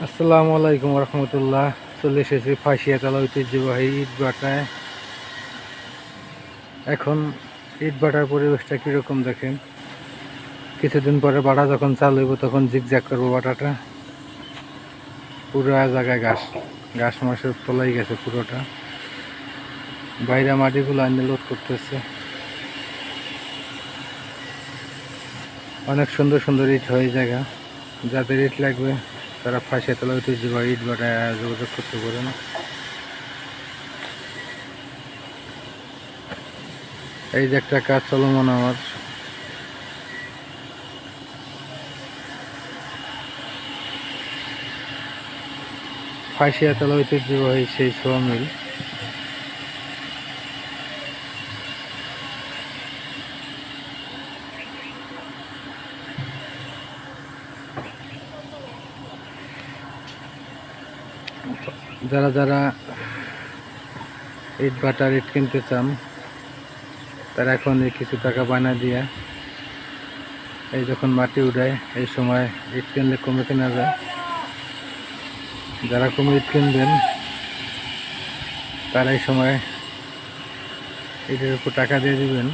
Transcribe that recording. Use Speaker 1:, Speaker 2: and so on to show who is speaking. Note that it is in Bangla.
Speaker 1: আসসালামু আলাইকুম রহমতুল্লাহ। চলে এসেছি ফাঁসিয়াতলা ঐতিহ্যবাহী ইটভাটায়। এখন ইটভাটার পরিবেশটা কীরকম দেখেন। কিছুদিন পরে বাটা যখন চালু হইব তখন জিগজ্যাগ করবো বাটাটা। পুরো জায়গায় ঘাস ঘাস মাসের তলাই গেছে পুরোটা। বাইরে মাটিগুলো আইনে লোড করতেছে। অনেক সুন্দর সুন্দর ইট হয় জায়গা। যাদের ইট লাগবে তারা ফাঁসিয়াতলা ঐতিহ্যবাহী ইটভাটায় যোগাযোগ করতে পারেন। এই যে একটা কাজ চলমান আমার। ফাঁসিয়াতলা ঐতিহ্যবাহী সেই সোয়া মিল। যারা যারা ইট ভাটার ইট কিনতে চান তারা এখন কিছু টাকা বানা দিয়ে এই যখন মাটি উঠায় এই সময় ইট কিনলে কমে কেনা যায়। যারা কমে ইট কিনবেন তারা এই সময় ইটের উপর টাকা দিয়ে দিবেন।